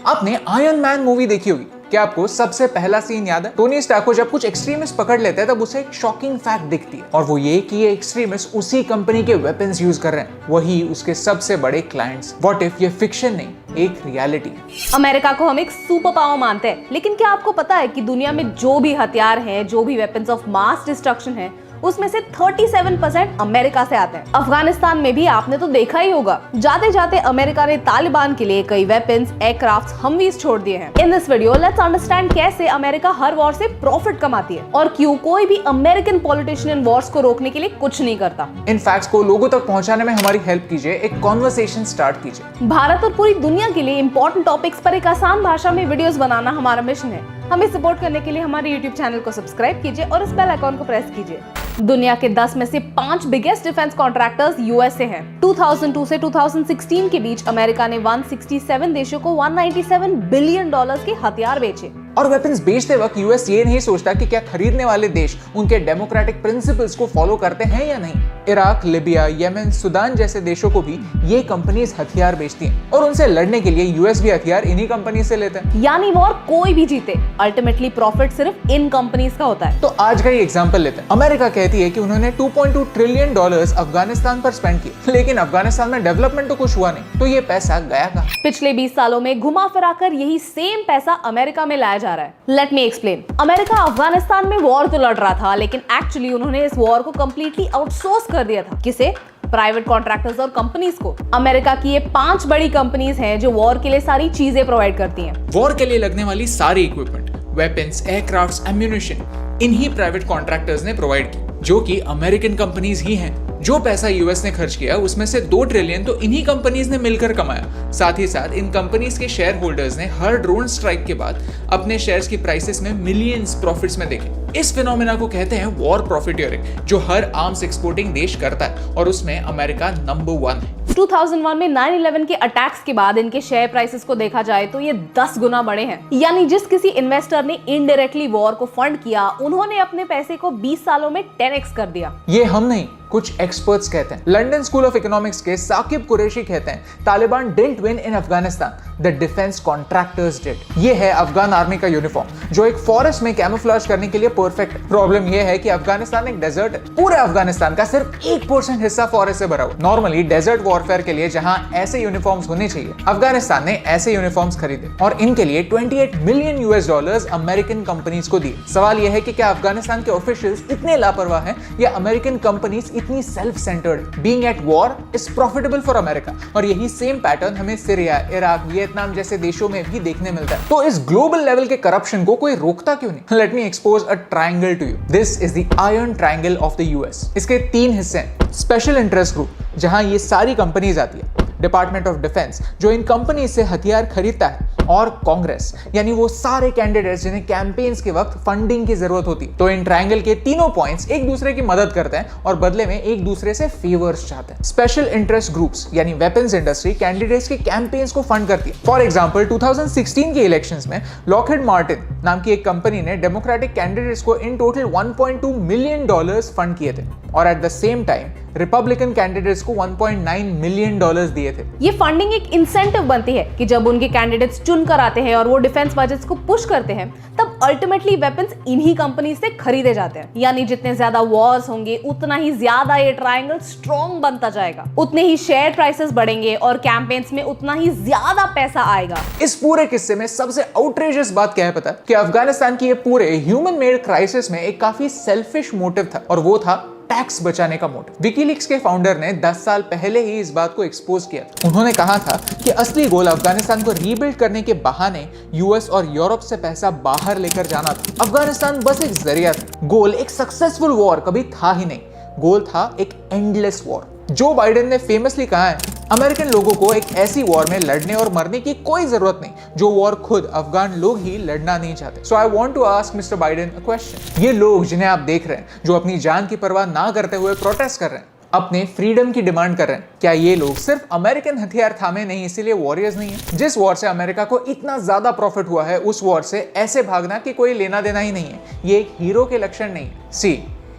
आपने iron man movie देखी होगी। क्या आपको सबसे पहला सीन याद है? टोनी स्टार्क को जब कुछ एक्सट्रीमिस्ट पकड़ लेते हैं तब उसे एक शॉकिंग फैक्ट दिखती है, और वो ये कि ये एक्सट्रीमिस्ट उसी कंपनी के वेपन्स यूज कर रहे हैं, वही उसके सबसे बड़े क्लाइंट्स। व्हाट इफ ये फिक्शन नहीं, एक रियलिटी है। अमेरिका को हम एक सुपर पावर मानते हैं, लेकिन क्या आपको पता है कि दुनिया में जो भी हथियार हैं, जो भी वेपन्स ऑफ मास डिस्ट्रक्शन है, उसमें से 37% अमेरिका से आते हैं। अफगानिस्तान में भी आपने तो देखा ही होगा, जाते जाते अमेरिका ने तालिबान के लिए कई वेपन्स, एयरक्राफ्ट, हमवीज छोड़ दिए हैं। In this video let's understand कैसे अमेरिका हर वॉर से प्रॉफिट कमाती है और क्यों कोई भी अमेरिकन पॉलिटिशियन वॉर्स को रोकने के लिए कुछ नहीं करता। इन फैक्ट्स को लोगों तक पहुंचाने में हमारी हेल्प कीजिए, एक कॉन्वर्सेशन स्टार्ट कीजिए। भारत और पूरी दुनिया के लिए इंपॉर्टेंट टॉपिक्स पर एक आसान भाषा में वीडियोस बनाना हमारा मिशन है। हमें सपोर्ट करने के लिए हमारे YouTube चैनल को सब्सक्राइब कीजिए और इस बेल आइकॉन को प्रेस कीजिए। दुनिया के 10 में से 5 बिगेस्ट डिफेंस कॉन्ट्रैक्टर्स यूएसए हैं। 2002 से 2016 के बीच अमेरिका ने 167 देशों को 197 बिलियन डॉलर्स के हथियार बेचे। और वेपन्स बेचते वक्त यूएस ये नहीं सोचता कि क्या खरीदने वाले देश उनके डेमोक्रेटिक प्रिंसिपल्स को फॉलो करते हैं या नहीं। इराक, लिबिया, येमेन, सुदान जैसे देशों को भी ये कंपनीज हथियार बेचती हैं, और उनसे लड़ने के लिए यूएस भी हथियार इन्हीं कंपनी से लेते हैं। यानी वॉर कोई भी जीते, अल्टीमेटली प्रॉफिट सिर्फ इन कंपनीज का होता है। तो आज का ही एग्जांपल लेते हैं। अमेरिका कहती है कि उन्होंने 2.2 ट्रिलियन डॉलर्स अफगानिस्तान पर स्पेंड किए, लेकिन अफगानिस्तान में डेवलपमेंट तो कुछ हुआ नहीं, तो ये पैसा गया कहाँ? पिछले 20 सालों में घुमा फिरा कर यही सेम पैसा अमेरिका में लाया जा रहा है। Let me explain. America Afghanistan में वॉर तो लड़ रहा था, लेकिन एक्चुअली उन्होंने इस वॉर को कंप्लीटली आउटसोर्स कर दिया था। किसे? प्राइवेट कॉन्ट्रैक्टर्स और कंपनीज को। अमेरिका की ये 5 बड़ी कंपनीज हैं जो वॉर के लिए सारी चीजें प्रोवाइड करती हैं। वॉर के लिए लगने वाली सारी इक्विपमेंट, वेपन्स, एयरक्राफ्ट्स, एम्यूनिशन इन्हीं प्राइवेट कॉन्ट्रैक्टर्स ने प्रोवाइड की, जो कि अमेरिकन कंपनीज ही हैं। जो पैसा यूएस ने खर्च किया उसमें से 2 ट्रिलियन तो इन्हीं कंपनीज ने मिलकर कमाया। साथ ही साथ इन कंपनीज के शेयर होल्डर्स ने हर ड्रोन स्ट्राइक के बाद अपने शेयर्स की प्राइसेस में मिलियंस प्रॉफिट्स में देखे। इस फिनोमेना को कहते हैं वॉर प्रॉफिटियरिंग, जो हर आर्म्स एक्सपोर्टिंग देश करता है, और उसमें अमेरिका नंबर 1 है। 2001 में 9/11 के अटैक्स के बाद इनके शेयर प्राइसेस को देखा जाए तो ये 10 गुना बढ़े हैं। यानी जिस किसी इन्वेस्टर ने इनडायरेक्टली वॉर को फंड किया, उन्होंने अपने पैसे को 20 सालों में 10x कर दिया। ये हम नहीं, कुछ एक्सपर्ट्स कहते हैं। लंदन स्कूल ऑफ इकोनॉमिक्स के साकिब कुरैशी कहते हैं Taliban didn't win in Afghanistan, the defence contractors did. ये है अफगान आर्मी का यूनिफॉर्म, जो एक फॉरेस्ट में कैमोफ्लेज करने के लिए परफेक्ट है। प्रॉब्लम ये है कि अफगानिस्तान एक डेजर्ट है। पूरे अफगानिस्तान का सिर्फ 1% हिस्सा फॉरेस्ट से भरा हुआ। नॉर्मली डेजर्ट वॉरफेयर के लिए जहां ऐसे यूनिफॉर्म्स होने चाहिए, अफगानिस्तान ने ऐसे यूनिफॉर्म्स खरीदे और इनके लिए $28 मिलियन अमेरिकन कंपनीज को दिए। सवाल यह है कि क्या अफगानिस्तान के ऑफिशियल्स इतने लापरवाह हैं या अमेरिकन कंपनीज इतनी self centred? Being at war is profitable for America, और यही सेम पैटर्न हमें सीरिया, इराक, वियतनाम जैसे देशों में भी देखने मिलता है। तो इस ग्लोबल लेवल के करप्शन को कोई रोकता क्यों नहीं? Let me expose a triangle to you. This is the iron triangle of the US. इसके 3 हिस्से हैं। स्पेशल इंटरेस्ट ग्रुप, जहां ये सारी कंपनीज आती है, डिपार्टमेंट ऑफ डिफेंस जो इन कंपनी से हथियार खरीदता है, और कांग्रेस यानी वो सारे कैंडिडेट्स जिन्हें कैंपेन्स के वक्त फंडिंग की जरूरत होती है। तो इन ट्रायंगल के तीनों पॉइंट्स एक दूसरे की मदद करते हैं और बदले में एक दूसरे से फेवर्स चाहते हैं। स्पेशल इंटरेस्ट ग्रुप्स यानी वेपन्स इंडस्ट्री कैंडिडेट्स के कैंपेन्स को फंड करती है। फॉर एग्जांपल 2016 के इलेक्शंस में लॉकहीड मार्टिन नाम की एक कंपनी ने डेमोक्रेटिक कैंडिडेट्स को इन टोटल $1.2 मिलियन फंड किए थे, और at the same time Republican candidates को $1.9 मिलियन दिए थे। ये फंडिंग एक इंसेंटिव बनती है कि जब उनके कैंडिडेट्स चुन कर आते हैं और वो डिफेंस बजट्स को पुश करते हैं, तब अल्टीमेटली वेपन्स इन्हीं कंपनी से खरीदे जाते हैं। यानी जितने ज्यादा वॉर्स होंगे, उतना ही ज्यादा ये ट्रायंगल स्ट्रॉन्ग बनता जाएगा, उतने ही शेयर प्राइसेस बढ़ेंगे और कैंपेन्स में उतना ही ज्यादा पैसा आएगा। इस पूरे किस्से में सबसे आउटरेजियस बात क्या है पता है? कि अफगानिस्तान की ये पूरे ह्यूमन मेड क्राइसिस में एक काफी सेल्फिश मोटिव था, और वो था टैक्स बचाने का मोटिव। विकीलीक्स के फाउंडर ने 10 साल पहले ही इस बात को एक्सपोज किया था। उन्होंने कहा था कि असली गोल अफगानिस्तान को रीबिल्ड करने के बहाने यूएस और यूरोप से पैसा बाहर लेकर जाना था। अफगानिस्तान बस एक जरिया था, गोल एक सक्सेसफुल वॉर कभी था ही नहीं। गोल था एक एंडलेस वॉर। जो बाइडेन ने फेमसली कहा है, अमेरिकन लोगों को एक ऐसी वॉर में लड़ने और मरने की कोई जरूरत नहीं जो वॉर खुद अफगान लोग ही लड़ना नहीं चाहते। So I want to ask mister Biden a question. ये लोग जिन्हें आप देख रहे हैं, जो अपनी जान की परवाह ना करते हुए प्रोटेस्ट कर रहे हैं, अपने फ्रीडम की डिमांड कर रहे हैं, क्या ये लोग सिर्फ अमेरिकन हथियार थामे नहीं इसीलिए वॉरियर्स नहीं है? जिस वॉर से अमेरिका को इतना ज्यादा प्रॉफिट हुआ है, उस वॉर से ऐसे भागना कि कोई लेना देना ही नहीं है, ये एक हीरो के लक्षण नहीं है। सी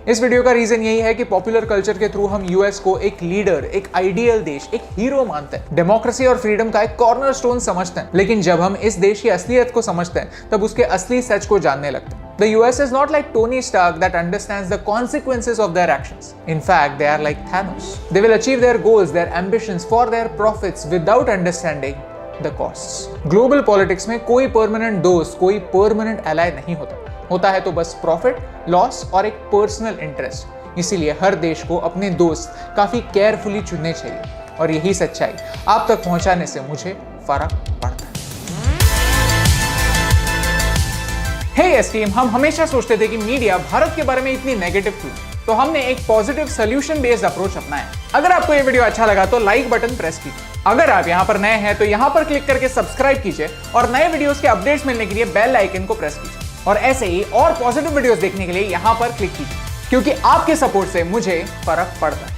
इस वीडियो का रीजन यही है कि पॉपुलर कल्चर के थ्रू हम यूएस को एक लीडर, एक आइडियल देश, एक हीरो मानते हैं, डेमोक्रेसी और फ्रीडम का एक कॉर्नरस्टोन समझते हैं। लेकिन जब हम इस देश की असलियत को समझते हैं तब उसके असली सच को जानने लगते हैं। The US is not like Tony Stark that understands the consequences of their actions. In fact, they are like Thanos. They will achieve their goals, their ambitions for their profits without understanding the costs. Global politics में कोई permanent दोस्त, कोई permanent ally नहीं होता। होता है तो बस प्रॉफिट, लॉस और एक पर्सनल इंटरेस्ट। इसीलिए हर देश को अपने दोस्त काफी केयरफुली चुनने चाहिए और यही सच्चाई आप तक पहुंचाने से मुझे फर्क पड़ता है। हे यस टीम, हम हमेशा सोचते थे कि मीडिया भारत के बारे में इतनी नेगेटिव क्यों, तो हमने एक पॉजिटिव सोल्यूशन बेस्ड अप्रोच अपनाया। अगर आपको ये वीडियो अच्छा लगा तो लाइक बटन प्रेस कीजिए। अगर आप यहाँ पर नए हैं तो यहाँ पर क्लिक करके सब्सक्राइब कीजिए और नए वीडियोस के अपडेट्स मिलने के लिए बेल आइकन को प्रेस कीजिए। और ऐसे ही और पॉजिटिव वीडियोस देखने के लिए यहाँ पर क्लिक कीजिए, क्योंकि आपके सपोर्ट से मुझे फर्क पड़ता है।